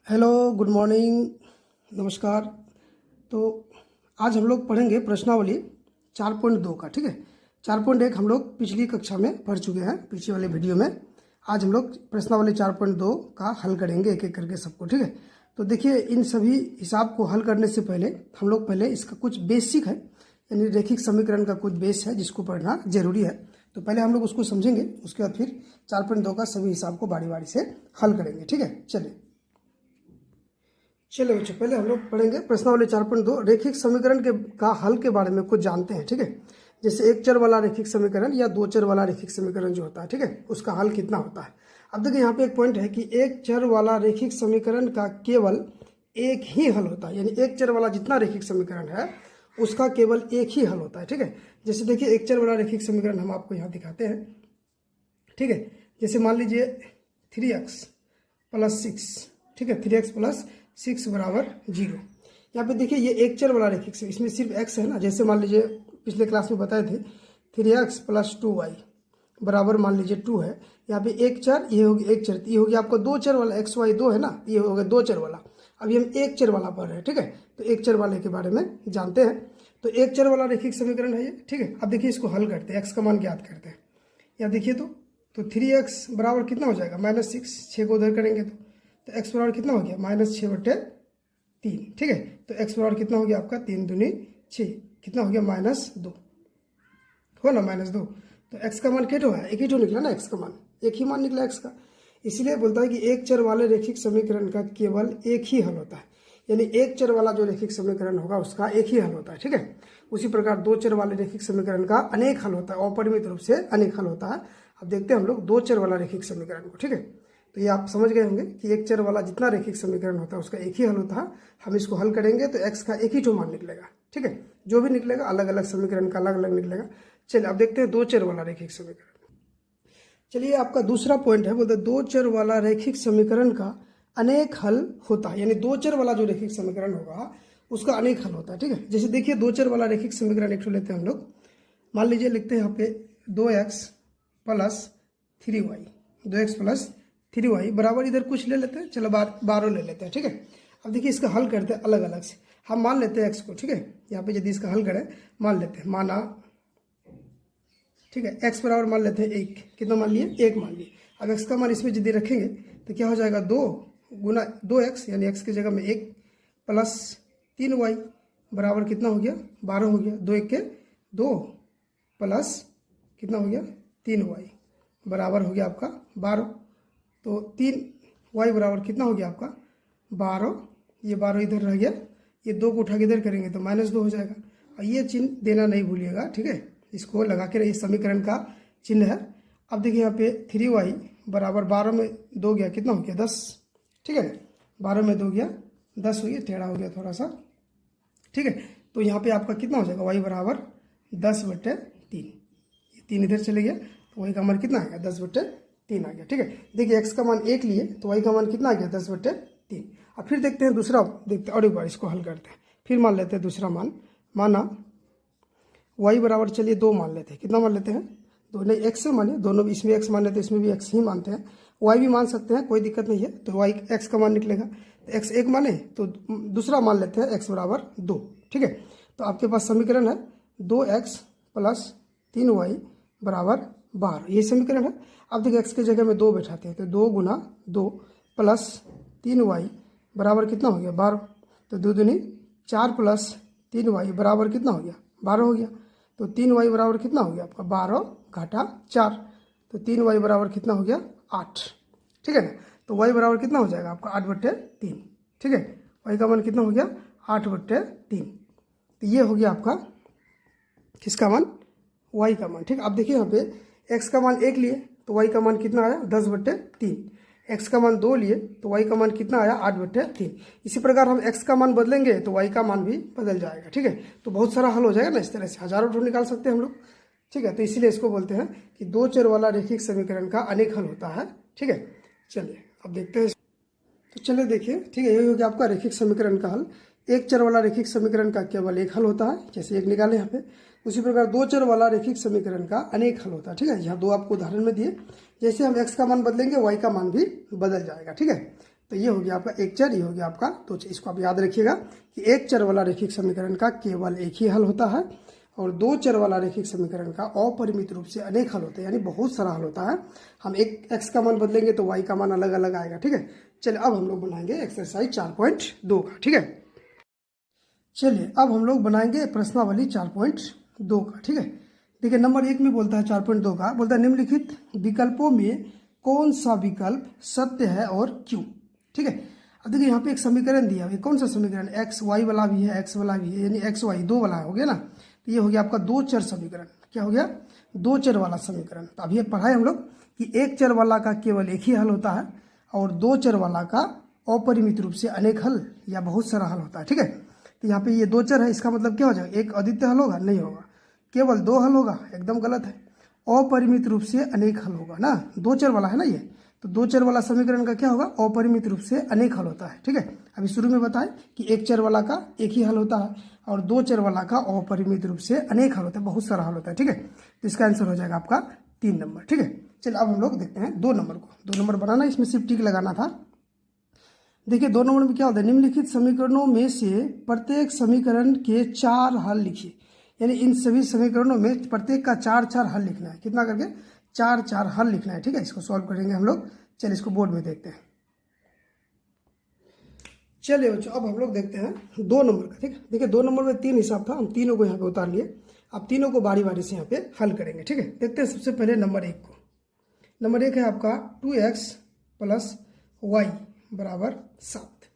Hello, good morning, नमस्कार। तो आज हम लोग पढ़ेंगे प्रश्नावली 4.2 का। ठीक है, 4.1 हम लोग पिछली कक्षा में पढ़ चुके हैं, पीछे वाले वीडियो में। आज हम लोग प्रश्नावली 4.2 का हल करेंगे एक एक करके सबको। ठीक है, तो देखिए, इन सभी हिसाब को हल करने से पहले हम लोग पहले इसका कुछ बेसिक है, यानी रैखिक समीकरण का कुछ बेस है जिसको पढ़ना जरूरी है। तो पहले हम लोग उसको समझेंगे, उसके बाद फिर 4.2 का सभी हिसाब को बारी बारी से हल करेंगे। ठीक है, चलिए बच्चों, पहले हम लोग पढ़ेंगे प्रश्नावली 4.2 रैखिक समीकरण के का हल के बारे में कुछ जानते हैं। ठीक है, जैसे एक चर वाला रैखिक समीकरण या दो चर वाला रैखिक समीकरण जो होता है, ठीक है, उसका हल कितना होता है। अब देखिए, यहाँ पे एक पॉइंट है कि एक चर वाला रैखिक समीकरण का केवल एक ही हल होता है, यानी एक चर वाला जितना रैखिक समीकरण है उसका केवल एक ही हल होता है। ठीक है, जैसे देखिए, एक चर वाला रैखिक समीकरण हम आपको यहाँ दिखाते हैं। ठीक है, जैसे मान लीजिए 3x + 6, ठीक है, 3x + 6 = 0। यहाँ पे देखिए, ये एक चर वाला रैखिक से इसमें सिर्फ x है ना। जैसे मान लीजिए पिछले क्लास में बताए थे 3x + 2y बराबर मान लीजिए 2 है। यहाँ पे एक चर, ये होगी एक चर, ये होगी आपको दो चर वाला x y 2 है ना, ये हो गया दो चर वाला। अभी हम एक चर वाला पढ़ रहे हैं। ठीक है, तो एक चर वाले के बारे में जानते हैं। तो एक चर वाला रैखिक समीकरण है ये। ठीक है, अब देखिए, इसको हल करते हैं, x का मान ज्ञात करते हैं। यहाँ देखिए, तो 3x बराबर कितना हो जाएगा -6, 6 को उधर करेंगे तो x बराबर कितना हो गया -6/3। ठीक है, तो x बराबर कितना हो गया आपका 3 दूनी 6, कितना हो गया -2, हो ना, -2। तो x का मान क्या है, एक ही तो निकला ना, x का मान एक ही मान निकला x का। इसीलिए बोलता है कि एक चर वाले रैखिक समीकरण का केवल एक ही हल होता है, यानी एक चर वाला जो रैखिक समीकरण होगा उसका एक ही हल होता है। ठीक है, उसी प्रकार दो चर वाले रैखिक समीकरण का अनेक हल होता है, अपरिमित रूप से अनेक हल होता है। अब देखते हैं हम लोग दो चर वाला रैखिक समीकरण को। ठीक है, तो ये आप समझ गए होंगे कि एक चर वाला जितना रैखिक समीकरण होता है उसका एक ही हल होता है। हम इसको हल करेंगे तो x का एक ही ठो मान निकलेगा। ठीक है, जो भी निकलेगा अलग अलग समीकरण का अलग अलग निकलेगा। चलिए, अब देखते हैं दो चर वाला रैखिक समीकरण। चलिए, आपका दूसरा पॉइंट है, बोलते दो चर वाला रैखिक समीकरण का अनेक हल होता है, यानी दो चर वाला जो रैखिक समीकरण होगा उसका अनेक हल होता है। ठीक है, जैसे देखिए, दो चर वाला रैखिक समीकरण एक लेते हैं हम लोग। मान लीजिए लिखते हैं यहाँ पे 2x + 3y, 2x + 3y बराबर, इधर कुछ ले लेते हैं, चलो 12 ले लेते हैं। ठीक है, अब देखिए, इसका हल करते हैं अलग अलग से। हम मान लेते हैं x को। ठीक है, यहाँ पे यदि इसका हल करें, मान लेते हैं, माना, ठीक है, x बराबर मान लेते हैं 1, कितना मान लिए, 1 मान लिए। अब x का मान इसमें यदि रखेंगे तो क्या हो जाएगा, 2 गुना 2x, यानी x की जगह में 1 + 3y बराबर कितना हो गया, 12 हो गया। 2 1 के 2 प्लस कितना हो गया, 3y बराबर हो गया आपका 12। तो 3y बराबर कितना हो गया आपका 12। ये 12 इधर रह गया, ये 2 को उठा के इधर करेंगे तो -2 हो जाएगा। और ये चिन्ह देना नहीं भूलिएगा। ठीक है, इसको लगा के रहिए, समीकरण का चिन्ह है। अब देखिए, यहाँ पे 3y बराबर 12 में 2 गया, कितना हो गया 10। ठीक है, 12 में 2 गया 10 हो गया, टेढ़ा हो गया थोड़ा सा। ठीक है, तो यहाँ पे आपका कितना हो जाएगा, y बराबर 10/3। 3 इधर चले गया तो y का मान कितना आ गया, 10/3 आ गया। ठीक है, देखिए, x का मान 1 लिए तो y का मान कितना आ गया, 10/3। अब फिर देखते हैं दूसरा, देखते हैं और एक बार इसको हल करते हैं। फिर मान लेते हैं दूसरा मान, माना y बराबर, चलिए 2 मान लेते हैं, कितना मान लेते हैं, दोनों x से मानिए, दोनों इसमें x मान लेते हैं, इसमें भी x ही मानते हैं, y भी मान सकते हैं, कोई दिक्कत नहीं है। तो y x का मान निकलेगा, तो x 1 माने तो दूसरा मान लेते हैं x बराबर 2। ठीक है, तो आपके पास समीकरण है 2x + 3y बराबर 12, ये समीकरण है। अब देखिए, x की जगह में 2 बैठाते हैं, तो 2 गुना 2 + 3y बराबर कितना हो गया, 12। तो 2 दूनी 4 + 3y बराबर कितना हो गया, 12 हो गया। तो 3y बराबर कितना हो गया आपका, 12 घटा 4, तो 3y बराबर कितना हो गया, 8। ठीक है ना, तो y बराबर कितना हो जाएगा आपका 8/3। ठीक है, y का मान कितना हो गया, 8/3। तो ये हो गया आपका किसका मान, y का मान। ठीक है, अब देखिए, यहाँ पे x का मान 1 लिए तो y का मान कितना आया, 10/3। x का मान 2 लिए तो y का मान कितना आया, 8/3। इसी प्रकार हम x का मान बदलेंगे तो y का मान भी बदल जाएगा। ठीक है, तो बहुत सारा हल हो जाएगा ना, इस तरह से हजारों ठो निकाल सकते हैं हम लोग। ठीक है, तो इसीलिए इसको बोलते हैं कि दो चर वाला रैखिक समीकरण का अनेक हल होता है। ठीक है, चलिए अब देखते हैं। तो चलिए देखिए, ठीक है, यही हो गया आपका रैखिक समीकरण का हल। एक चर वाला रैखिक समीकरण का केवल एक हल होता है, जैसे एक निकाले यहाँ पे। उसी प्रकार दो चर वाला रैखिक समीकरण का अनेक हल होता है। ठीक है, यहाँ 2 आपको उदाहरण में दिए, जैसे हम x का मान बदलेंगे y का मान भी बदल जाएगा। ठीक है, तो ये हो गया आपका एक चर, ये हो गया आपका दो चर। इसको आप याद रखिएगा कि एक चर वाला रैखिक समीकरण का केवल एक ही हल होता है और दो चर वाला रैखिक समीकरण का अपरिमित रूप से अनेक हल होते हैं, यानी बहुत सारा हल होता है। हम एक x का मान बदलेंगे तो y का मान अलग अलग आएगा, ठीक है। चलिए अब हम लोग बनाएंगे एक्सरसाइज 4.2 का, ठीक है। चलिए अब हम लोग बनाएंगे प्रश्नावली 4.2 का, ठीक है। देखिए नंबर 1 में बोलता है 4.2 का, बोलता है निम्नलिखित विकल्पों में कौन सा विकल्प सत्य है और क्यों, ठीक है। अब देखिए यहाँ पे एक समीकरण दिया है, कौन सा समीकरण, एक्स वाई वाला भी है, एक्स वाला भी है, यानी एक्स वाई दो वाला हो गया ना। तो ये हो गया आपका दो चर समीकरण। क्या हो गया, दो चर वाला समीकरण। तो अभी पढ़ाए हम लोग कि एक चर वाला का केवल एक ही हल होता है और दो चर वाला का अपरिमित रूप से अनेक हल या बहुत सारा हल होता है, ठीक है। तो यहाँ पे ये दो चर है, इसका मतलब क्या हो जाएगा, एक अद्वितीय हल होगा, नहीं होगा, केवल दो हल होगा, एकदम गलत है। अपरिमित रूप से अनेक हल होगा ना, दो चर वाला है ना ये, तो दो चर वाला समीकरण का क्या होगा, अपरिमित रूप से अनेक हल होता है, ठीक है। अभी शुरू में बताएं कि एक चर वाला का एक ही हल होता है और दो चर वाला का अपरिमित रूप से अनेक हल होता है, बहुत सारा हल होता है, ठीक है। तो इसका आंसर हो जाएगा आपका 3 नंबर, ठीक है। चलिए अब हम लोग देखते हैं 2 नंबर को। 2 नंबर बनाना, इसमें सिर्फ टिक लगाना था। देखिए 2 नंबर में क्या होता है, निम्नलिखित समीकरणों में से प्रत्येक समीकरण के 4 हल लिखिए, यानी इन सभी समीकरणों में प्रत्येक का 4 हल लिखना है। कितना करके, 4 हल लिखना है, ठीक है। इसको सॉल्व करेंगे हम लोग। चलिए इसको बोर्ड में देखते हैं। चलिए बच्चों अब हम लोग देखते हैं 2 नंबर का, ठीक है। देखिए 2 नंबर में 3 हिसाब था, हम तीनों को यहाँ पे उतार लिए। अब तीनों को बारी बारी से यहाँ पे हल करेंगे, ठीक है। देखते हैं सबसे पहले नंबर 1 को। नंबर 1 है आपका 2x + y = 7।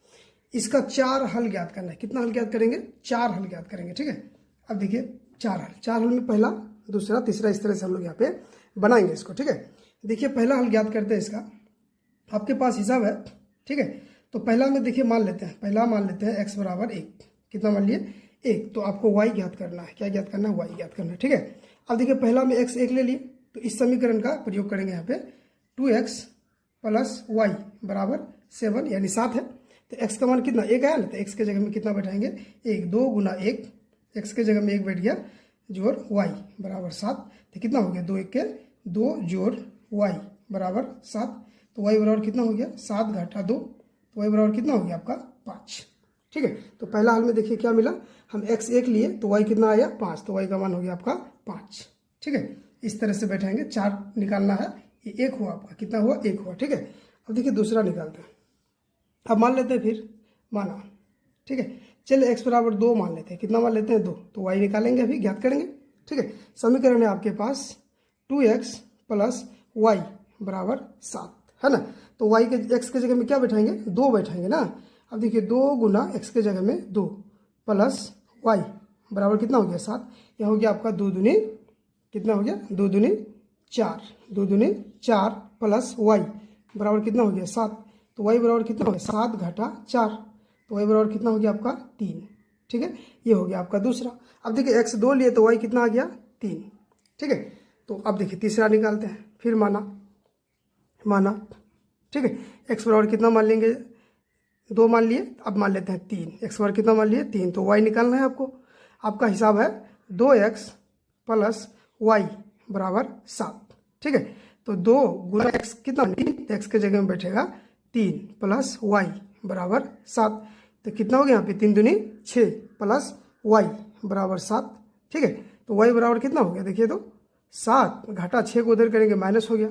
इसका 4 हल ज्ञात करना है। कितना हल ज्ञात करेंगे, 4 हल ज्ञात करेंगे, ठीक है। अब देखिए 4 हल में पहला, दूसरा, तीसरा, इस तरह से हम लोग यहाँ पे बनाएंगे इसको, ठीक है। देखिए पहला हल ज्ञात करते हैं इसका, आपके पास हिसाब है, ठीक है। तो पहला में देखिए मान लेते हैं, पहला मान लेते हैं x = 1। कितना मान लिए, 1। तो आपको y ज्ञात करना है। क्या ज्ञात करना है, y ज्ञात करना है, ठीक है। अब देखिए पहला में x 1 ले लिए, तो इस समीकरण का प्रयोग करेंगे यहाँ पे, 2x + y = 7 यानी 7 है। तो x का मान कितना, 1 आया ना, तो x के जगह में कितना बैठाएंगे, 1। 2 × 1, x के जगह में 1 बैठ गया, जोड़ y = 7। तो कितना हो गया, 2 1 के 2 जोड़ y = 7। तो y बराबर कितना हो गया, 7 - 2, तो y बराबर कितना हो गया आपका 5, ठीक है। तो पहला हल में देखिए क्या मिला, हम x 1 लिए तो y कितना आया, 5। तो y का मान हो गया आपका 5, ठीक है। इस तरह से बैठाएंगे, 4 निकालना है, ये 1 हुआ आपका, कितना हुआ, 1 हुआ, ठीक है। अब देखिए दूसरा निकालते हैं। अब मान लेते हैं फिर माना, ठीक है। चलिए x = 2 मान लेते हैं। कितना मान लेते हैं, 2। तो y निकालेंगे, अभी ज्ञात करेंगे, ठीक है। समीकरण है आपके पास 2x + y = 7, है ना। तो y के x के जगह में क्या बैठाएंगे, 2 बैठाएंगे ना। अब देखिए 2 × x के जगह में 2 + y बराबर कितना हो गया, 7। यह हो गया आपका 2 दूनी, कितना हो गया, 2 दूनी 4, 2 दूनी 4 + y बराबर कितना हो गया, 7। तो y बराबर कितना हो गया, 7 - 4। तो y बराबर कितना हो गया आपका 3, ठीक है। ये हो गया आपका दूसरा। अब देखिए x 2 लिए तो y कितना आ गया, 3, ठीक है। तो अब देखिए तीसरा निकालते हैं, फिर माना, ठीक है। x बराबर कितना मान लेंगे, 2 मान लिए, अब मान लेते हैं 3। x बराबर कितना मान लिए, 3। तो y निकालना है आपको। आपका हिसाब है 2x + y = 7, ठीक है। तो 2 × x कितना, 3। x के जगह में बैठेगा 3 + y = 7। तो कितना हो गया यहाँ पे, 3 दूनी 6 + y = 7, ठीक है। तो y बराबर कितना हो गया, देखिए तो 7 - 6 को उधर करेंगे, माइनस हो गया।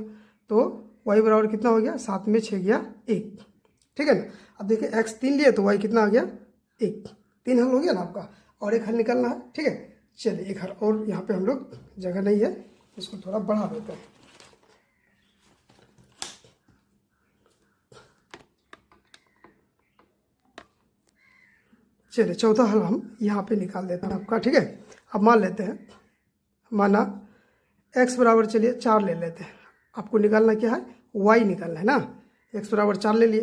तो y बराबर कितना हो गया, 7 में 6 गया 1, ठीक है ना। अब देखिए x 3 लिए तो y कितना आ गया, 1। 3 हल हो गया ना आपका, और एक हल निकालना है, ठीक है। चलिए एक हल और, यहाँ पे हम लोग जगह नहीं है, इसको थोड़ा बढ़ा देते हैं। चलिए चौथा हल हम यहाँ पे निकाल देते हैं आपका, ठीक है। अब मान लेते हैं, माना x बराबर, चलिए 4 ले लेते हैं। आपको निकालना क्या है, y निकालना है ना। x बराबर 4 ले लिए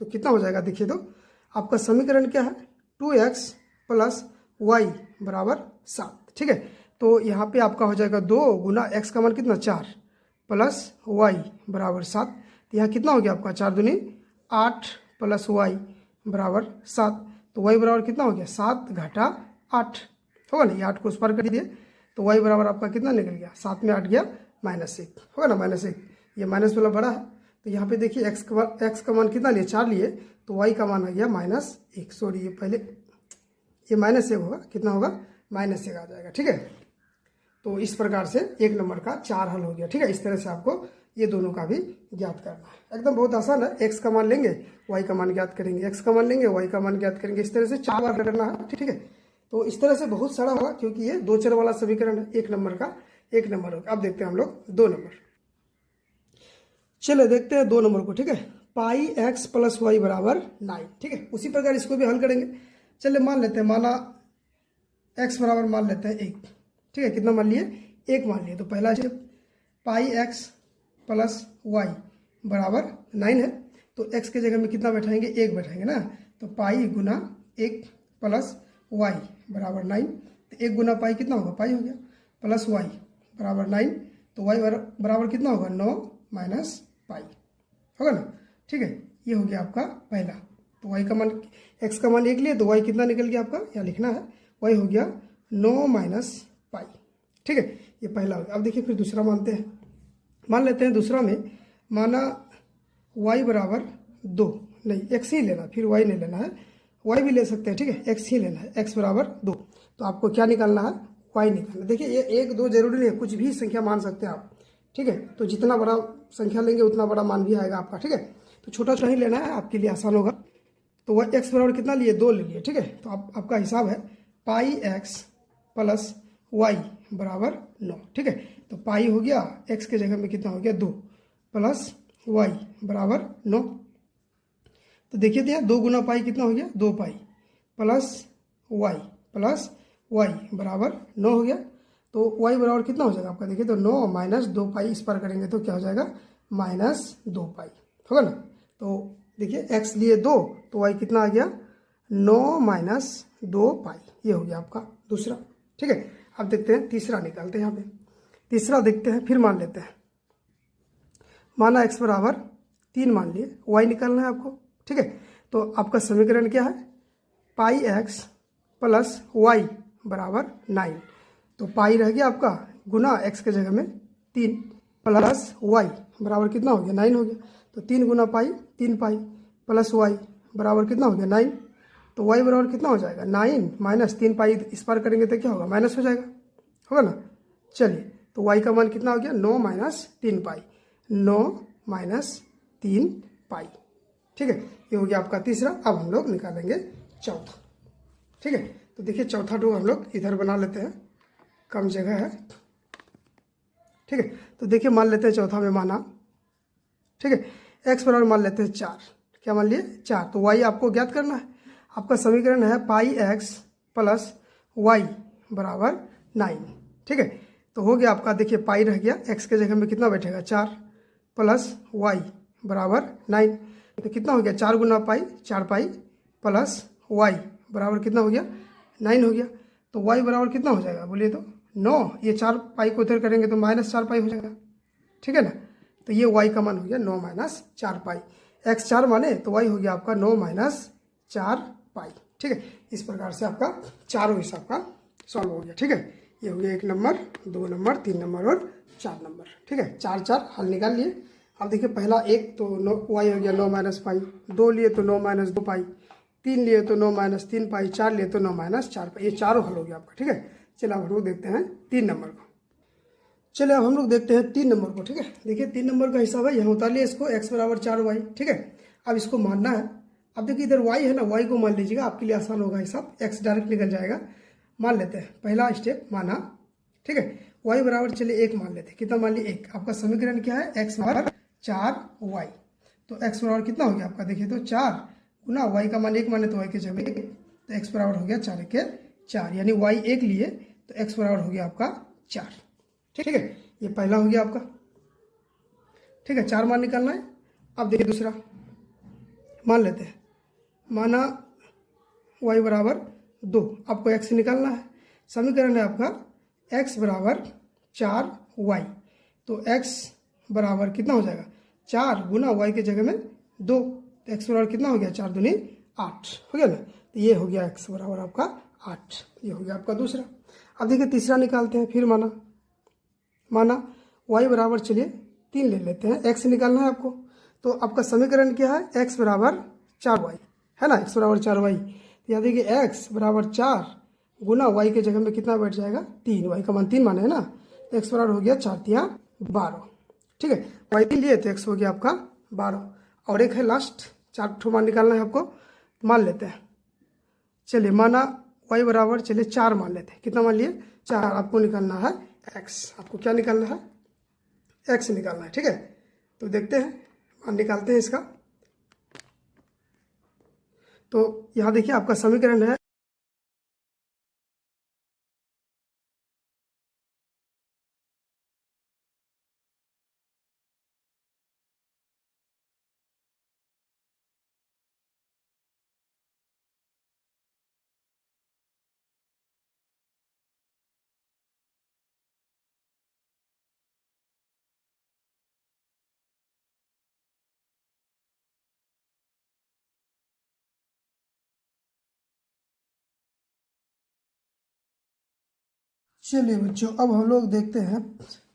तो कितना हो जाएगा, देखिए तो आपका समीकरण क्या है, 2x + y = 7, ठीक है। तो यहाँ पे आपका हो जाएगा 2 × x का मान कितना, 4 + y = 7। तो यहाँ कितना हो गया आपका, 4 दूनी 8 + y = 7। तो y बराबर कितना हो गया, 7 - 8 होगा ना। ये 8 को उस पर कर दिए तो y बराबर आपका कितना निकल गया, 7 में 8 गया -1 होगा ना, -1। ये माइनस वाला बड़ा है तो यहाँ पे देखिए एक्स का मान कितना लिए, 4 लिए, तो वाई का मान आ गया -1। सॉरी, ये पहले ये -1 होगा, कितना होगा, -1 आ जाएगा। ठीक है, तो इस प्रकार से 1 नंबर का 4 हल हो गया। ठीक है, इस तरह से आपको ये दोनों का भी ज्ञात करना है। एकदम बहुत आसान है। एक्स का मान लेंगे, वाई का मान ज्ञात करेंगे, एक्स का मान लेंगे, वाई का मान ज्ञात करेंगे। इस तरह से 4 बार करना है। ठीक है, तो इस तरह से बहुत सारा होगा, क्योंकि ये 2 चर वाला समीकरण है। 1 नंबर का 1 नंबर होगा। अब देखते हैं हम लोग 2 नंबर। चलो देखते हैं 2 नंबर को। ठीक है, पाई एक्स प्लस वाई बराबर 9। ठीक है, उसी प्रकार इसको भी हल करेंगे। चलिए मान लेते हैं, माना एक्स बराबर मान लेते हैं 1। ठीक है, कितना मान लिए, 1 मान लिए। तो पहला स्टेप, पाई एक्स प्लस वाई बराबर 9 है, तो एक्स के जगह में कितना बैठाएंगे, 1 बैठाएंगे ना। तो पाई गुना 1 प्लस वाई बराबर 9। तो 1 गुना पाई कितना होगा, पाई हो गया, प्लस वाई बराबर 9। तो वाई बराबर कितना होगा, 9 माइनस पाई होगा ना। ठीक है, ये हो गया आपका पहला। तो वाई का मान, एक्स का मान 1 लिए, तो वाई कितना निकल गया आपका, यहाँ लिखना है, वाई हो गया 9 माइनस पाई। ठीक है, ये पहला हो गया। अब देखिए फिर दूसरा मानते हैं। मान लेते हैं दूसरा में, माना y बराबर 2, नहीं x ही लेना, फिर y नहीं लेना है, y भी ले सकते हैं। ठीक है, x ही लेना है, x बराबर 2। तो आपको क्या निकालना है, y निकालना। देखिए ये 1 2 जरूरी नहीं है, कुछ भी संख्या मान सकते हैं आप। ठीक है, तो जितना बड़ा संख्या लेंगे उतना बड़ा मान भी आएगा आपका। ठीक है, तो छोटा छोटा ही लेना है, आपके लिए आसान होगा। तो वह x बराबर कितना लिए, 2 ले लिए। ठीक है, तो आपका हिसाब है पाई एक्स प्लस वाई बराबर 9। ठीक है, तो पाई हो गया, x के जगह में कितना हो गया, 2 प्लस वाई बराबर 9। तो देखिए तो 2 गुना पाई कितना हो गया, 2 पाई प्लस वाई बराबर 9 हो गया। तो y बराबर कितना हो जाएगा आपका, देखिए तो 9 माइनस 2 पाई, इस पर करेंगे तो क्या हो जाएगा, -2 पाई होगा ना। तो देखिए x लिए 2, तो y कितना आ गया, 9 माइनस 2 पाई। ये हो गया आपका दूसरा। ठीक है, अब देखते हैं तीसरा निकालते हैं। यहाँ पे तीसरा देखते हैं, फिर मान लेते हैं। माना x बराबर 3 मान लिए, y निकालना है आपको। ठीक है, तो आपका समीकरण क्या है, पाई एक्स प्लस वाई बराबर 9। तो पाई रह गया आपका, गुना x के जगह में 3 प्लस y बराबर कितना हो गया, 9 हो गया। तो 3 गुना पाई 3 पाई प्लस y बराबर कितना हो गया, 9। तो y बराबर कितना हो जाएगा, 9 माइनस 3 पाई, इस पार करेंगे तो क्या होगा, माइनस हो जाएगा, होगा ना। चलिए, तो y का मान कितना हो गया, 9 माइनस 3 पाई, 9 माइनस 3 पाई। ठीक है, ये हो गया आपका तीसरा। अब हम लोग निकालेंगे चौथा। ठीक है, तो देखिए चौथा टू हम लोग इधर बना लेते हैं, कम जगह है। ठीक है, तो देखिए मान लेते हैं चौथा में माना, ठीक है, x बराबर मान लेते हैं 4। क्या मान लिए, 4। तो y आपको ज्ञात करना है। आपका समीकरण है पाई एक्स प्लस वाई बराबर 9। ठीक है, तो हो गया आपका, देखिए पाई रह गया, x के जगह में कितना बैठेगा, 4 प्लस वाई बराबर 9। तो कितना हो गया, 4 गुना पाई 4 पाई प्लस वाई बराबर कितना हो गया, 9 हो गया। तो y बराबर कितना हो जाएगा, बोलिए तो 9। ये 4 पाई को उधर करेंगे तो -4 पाई हो जाएगा। ठीक है ना, तो ये y का मान हो गया 9 माइनस 4 पाई। x 4 माने तो y हो गया आपका 9 माइनस 4 पाई। ठीक है, इस प्रकार से आपका चारों हिसाब का सॉल्व हो गया। ठीक है, ये हो गया 1 नंबर, 2 नंबर, 3 नंबर और 4 नंबर। ठीक है, 4 हल निकाल लिए। अब देखिए पहला 1 तो y हो गया 9 माइनस पाई, 2 लिए तो 9 माइनस 2 पाई, 3 लिए तो 9 माइनस 3 पाई, 4 लिए तो 9 माइनस 4 पाई। ये चारों हल हो गया आपका। ठीक है, चलिए अब हम लोग देखते हैं 3 नंबर को। चलिए अब हम लोग देखते हैं 3 नंबर को। ठीक है, देखिए 3 नंबर का हिसाब है, यहाँ उतार लिया इसको, x बराबर 4y। ठीक है, अब इसको मानना है। अब देखिए इधर y है ना, y को मान लीजिएगा, आपके लिए आसान होगा हिसाब, x डायरेक्ट निकल जाएगा। मान लेते हैं, पहला स्टेप माना। ठीक है, y बराबर चलिए 1 मान लेते हैं। कितना मान लिए, 1। आपका समीकरण क्या है, x बराबर 4y। तो x बराबर कितना हो गया आपका, देखिए तो 4 गुना y का मान 1 माने तो y के जगह 1, तो x बराबर हो गया 4 के 4, यानी y 1 लिए तो x बराबर हो गया आपका 4। ठीक है, ये पहला हो गया आपका। ठीक है, 4 मान निकालना है। अब देखिए दूसरा मान लेते हैं, माना y बराबर 2, आपको x निकालना है। समीकरण है आपका x बराबर 4y। तो x बराबर कितना हो जाएगा, 4 गुना y के जगह में 2, तो x बराबर कितना हो गया, 4 दूनी 8 हो गया ना। तो ये हो गया x बराबर आपका 8। ये हो गया आपका दूसरा। अब देखिए तीसरा निकालते हैं। फिर माना y बराबर चलिए 3 ले लेते हैं, x निकालना है आपको। तो आपका समीकरण क्या है, एक्स बराबर 4y है ना, एक्स बराबर 4y। तो यहाँ देखिए एक्स बराबर 4 गुना वाई के जगह में कितना बैठ जाएगा 3, वाई का मान 3 माने है ना, तो एक्स बराबर हो गया 4 तिया 12। ठीक है, वाई 3 लिए तो एक्स हो गया आपका 12, और एक है लास्ट 4 ठो मान निकालना है आपको, मान लेते हैं। चलिए माना वाई बराबर, चलिए 4 मान लेते हैं, कितना मान लिए 4, आपको निकालना है एक्स, आपको क्या निकालना है, एक्स निकालना है। ठीक है, तो देखते हैं मान निकालते हैं इसका। तो यहाँ देखिए आपका समीकरण है चलिए बच्चों, अब हम लोग देखते हैं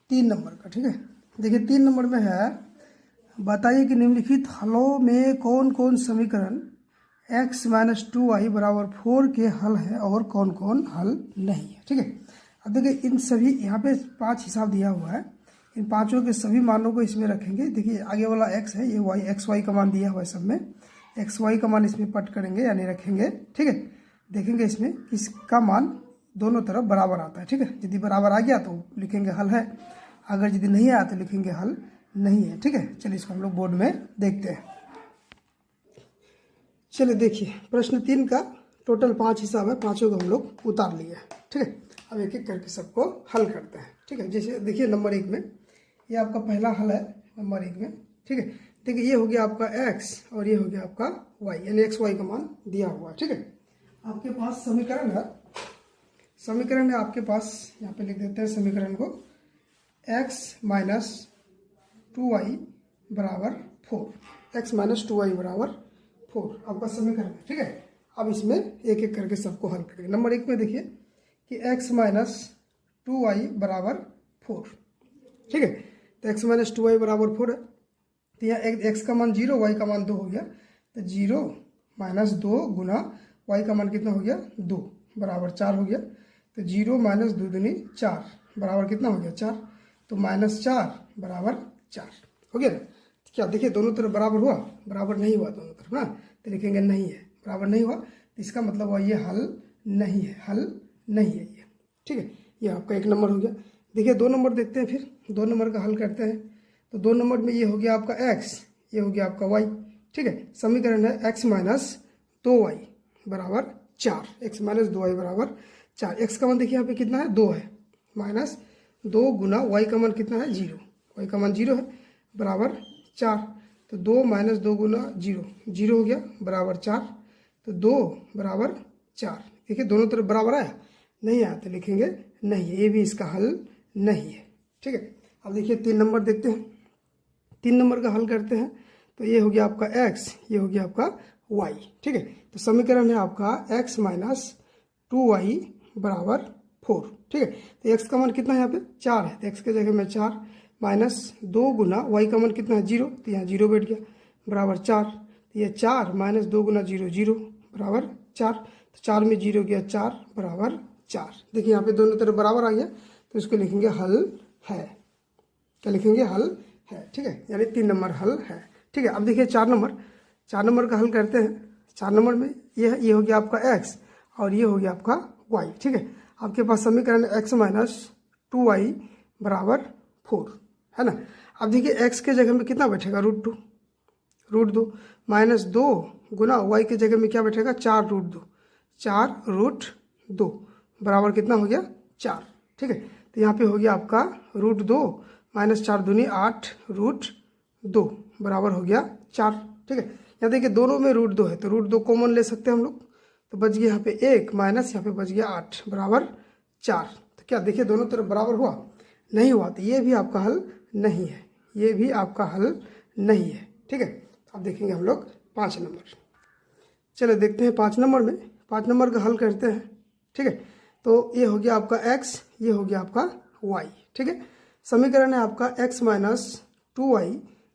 3 नंबर का। ठीक है, देखिए 3 नंबर में है, बताइए कि निम्नलिखित हलों में कौन कौन समीकरण x माइनस 2y बराबर 4 के हल है और कौन कौन हल नहीं है। ठीक है, अब देखिए इन सभी, यहाँ पे 5 हिसाब दिया हुआ है, इन पांचों के सभी मानों को इसमें रखेंगे। देखिए आगे वाला x है, ये y एक्स वाई का मान दिया हुआ है, सब में एक्स वाई का मान इसमें पट करेंगे यानी रखेंगे। ठीक है, देखेंगे इसमें किसका मान दोनों तरफ बराबर आता है। ठीक है, यदि बराबर आ गया तो लिखेंगे हल है, अगर यदि नहीं आया तो लिखेंगे हल नहीं है। ठीक है, चलिए इसको हम लोग बोर्ड में देखते हैं। चलिए देखिए प्रश्न 3 का टोटल 5 हिसाब है, पांचों को हम लोग उतार लिए। ठीक है, अब एक एक करके सबको हल करते हैं। ठीक है, जैसे देखिए नंबर 1 में ये आपका पहला हल है, नंबर 1 में। ठीक है, देखिए ये हो गया आपका x और ये हो गया आपका y, यानी एक्स वाई का मान दिया हुआ है। ठीक है, आपके पास समीकरण है, समीकरण है आपके पास, यहाँ पे लिख देते हैं समीकरण को, x माइनस 2y बराबर 4, x माइनस 2y बराबर 4 आपका समीकरण है। ठीक है, अब इसमें एक एक करके सबको हल करेंगे। नंबर 1 में देखिए कि x माइनस 2y बराबर 4। ठीक है, तो x माइनस 2y बराबर 4 है, तो यहाँ x का मान 0, y का मान 2 हो गया, तो 0 माइनस 2 गुना y का मान कितना हो गया 2 बराबर 4 हो गया। तो 0 माइनस 2 दूनी 4 बराबर कितना हो गया 4, तो माइनस 4 बराबर 4 हो गया ना। क्या देखिए दोनों तरफ बराबर हुआ, बराबर नहीं हुआ दोनों तरफ ना, तो लिखेंगे नहीं है, बराबर नहीं हुआ तो इसका मतलब हुआ ये हल नहीं है, हल नहीं है ये। ठीक है, ये आपका 1 नंबर हो गया। देखिए 2 नंबर देखते हैं, फिर 2 नंबर का हल करते हैं। तो 2 नंबर में ये हो गया आपका x, ये हो गया आपका y। ठीक है, समीकरण है x माइनस 2y बराबर 4, x माइनस 2y बराबर 4। x का मान देखिए यहाँ पे कितना है 2 है, माइनस 2 गुना y का मान कितना है 0, y का मान 0 है बराबर 4, तो 2 माइनस 2 गुना 0, 0 हो गया बराबर 4, तो 2 बराबर 4। देखिए दोनों तरफ बराबर आया, नहीं आया तो लिखेंगे नहीं है, ये भी इसका हल नहीं है। ठीक है, अब देखिए 3 नंबर देखते हैं, 3 नंबर का हल करते हैं। तो ये हो गया आपका x, ये हो गया आपका y। ठीक है, तो समीकरण है आपका x माइनस 2y बराबर 4। ठीक है, तो x का मान कितना है यहाँ पे 4 है, तो x के जगह में 4 माइनस 2 गुना y का मान कितना है 0, तो यहाँ 0 बैठ गया बराबर 4, तो ये 4 माइनस 2 गुना 0 0 बराबर 4, तो 4 में 0 गया 4 बराबर 4। देखिए यहाँ पे दोनों तरफ बराबर आ गया, तो इसको लिखेंगे हल है, क्या लिखेंगे हल है। ठीक है, यानी 3 नंबर हल है। ठीक है, अब देखिए 4 नंबर का हल करते हैं। 4 नंबर में ये हो गया आपका x और ये हो गया आपका y। ठीक है, आपके पास समीकरण x माइनस 2y बराबर 4 है ना। अब देखिए x के जगह में कितना बैठेगा √2 माइनस 2 गुना y के जगह में क्या बैठेगा 4 √2, 4 √2 बराबर कितना हो गया 4। ठीक है, तो यहाँ पे हो गया आपका √2 माइनस 4 दूनी 8 √2 बराबर हो गया 4। ठीक है, यहाँ देखिए दोनों में √2 है, तो √2 कॉमन ले सकते हैं हम लोग, तो बच गया यहाँ पे 1 माइनस यहाँ पे बच गया 8 बराबर 4। तो क्या देखिए दोनों तरफ बराबर हुआ, नहीं हुआ, तो ये भी आपका हल नहीं है, ये भी आपका हल नहीं है। ठीक है, अब देखेंगे हम लोग 5 नंबर। चलो देखते हैं 5 नंबर में, 5 नंबर का हल करते हैं। ठीक है, तो ये हो गया आपका x, ये हो गया आपका y। ठीक है, समीकरण है आपका x माइनस 2y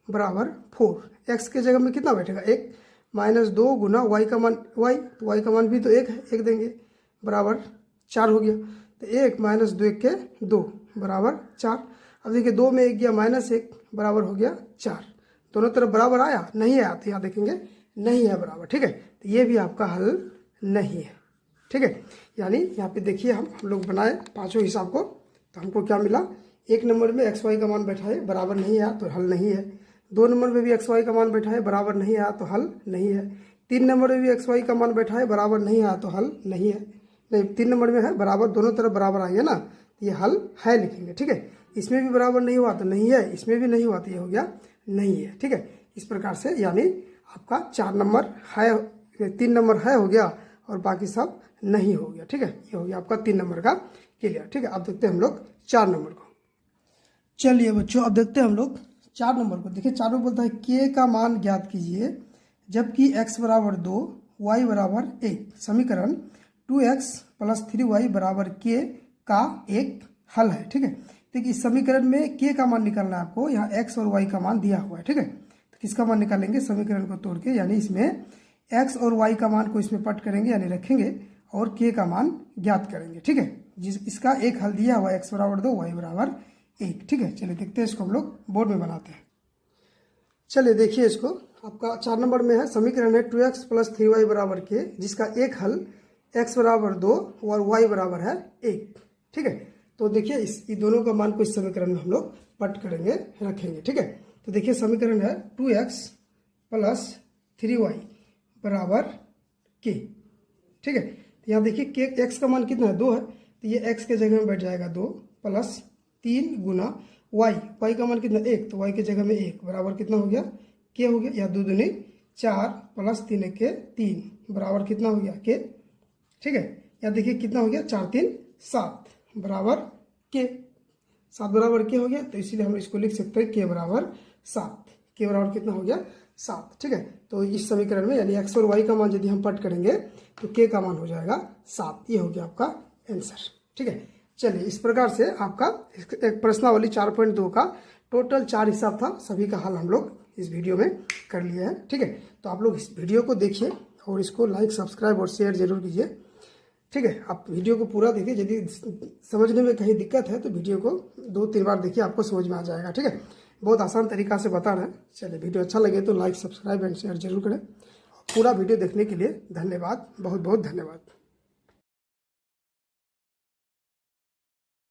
बराबर 4, एक्स के जगह में कितना बैठेगा 1 माइनस 2 गुना वाई का मान वाई, तो वाई का मान भी तो 1 है, 1 देंगे बराबर 4 हो गया। तो 1 माइनस 2 1 के 2 बराबर 4। अब देखिए 2 में 1 गया -1 बराबर हो गया 4। दोनों तरफ बराबर आया नहीं आया, तो यहाँ देखेंगे नहीं है बराबर, ठीक है। तो ये भी आपका हल नहीं है, ठीक है। यानी यहाँ पे देखिए हम लोग बनाए पांचों हिसाब को, तो हमको क्या मिला, 1 नंबर में एक्स वाई का मान बैठा है बराबर नहीं आया तो हल नहीं है। 2 नंबर में भी एक्स वाई का मान बैठा है बराबर नहीं आया तो हल नहीं है। 3 नंबर में भी एक्स वाई का मान बैठा है बराबर नहीं आया तो हल नहीं है। नहीं 3 नंबर में है बराबर, दोनों तरफ बराबर आएंगे ना, तो ये हल है लिखेंगे, ठीक है। इसमें भी बराबर नहीं हुआ तो नहीं है, इसमें भी नहीं हुआ तो ये हो गया नहीं है, ठीक है। इस प्रकार से यानी आपका 4 नंबर है, 3 नंबर है हो गया और बाकी सब नहीं हो गया, ठीक है। ये हो गया आपका 3 नंबर का क्लियर, ठीक है। अब देखते हैं हम लोग 4 नंबर को। चलिए बच्चों अब देखते हैं हम लोग 4 नंबर को। देखिए 4 में बोलता है के का मान ज्ञात कीजिए जबकि x बराबर 2 y बराबर 1। समीकरण 2x + 3y बराबर k का एक हल है, ठीक है। देखिए इस समीकरण में k का मान निकालना है आपको, यहाँ x और y का मान दिया हुआ है, ठीक है। तो किसका मान निकालेंगे, समीकरण को तोड़ के, यानी इसमें x और y का मान को इसमें पट करेंगे यानी रखेंगे और k का मान ज्ञात करेंगे, ठीक है। इसका एक हल दिया हुआ है, x बराबर 2 y बराबर 1, ठीक है। चलिए देखते हैं इसको हम लोग बोर्ड में बनाते हैं। चलिए देखिए इसको, आपका 4 नंबर में है समीकरण है 2x + 3y बराबर k, जिसका एक हल x बराबर 2 और y बराबर है 1, ठीक है। तो देखिए इन दोनों का मान को इस समीकरण में हम लोग पट करेंगे रखेंगे, ठीक है। तो देखिए समीकरण है 2x + 3y बराबर k, ठीक है। तो यहाँ देखिए k x का मान कितना है 2 है, तो ये x के जगह में बैठ जाएगा 2 + 3 गुना y का मान कितना 1, तो y के जगह में 1 बराबर कितना हो गया k हो गया, या 2 दूनी 4 + 3 के 3 बराबर कितना हो गया k, ठीक है। या देखिए कितना हो गया 4 3 7 बराबर k, 7 बराबर k हो गया, तो इसीलिए हम इसको लिख सकते हैं k बराबर 7, k बराबर कितना हो गया 7, ठीक है। तो इस समीकरण में यानी x और y का मान यदि हम पट करेंगे तो k का मान हो जाएगा 7, ये हो गया आपका आंसर, ठीक है। चलिए इस प्रकार से आपका एक प्रश्नावली 4.2 का टोटल 4 हिसाब था, सभी का हल हम लोग इस वीडियो में कर लिया है, ठीक है। तो आप लोग इस वीडियो को देखिए और इसको लाइक सब्सक्राइब और शेयर जरूर कीजिए, ठीक है। आप वीडियो को पूरा देखिए, यदि समझने में कहीं दिक्कत है तो वीडियो को 2-3 बार देखिए, आपको समझ में आ जाएगा, ठीक है। बहुत आसान तरीका से बता रहे हैं। चलिए वीडियो अच्छा लगे तो लाइक सब्सक्राइब एंड शेयर जरूर करें। पूरा वीडियो देखने के लिए धन्यवाद, बहुत बहुत धन्यवाद।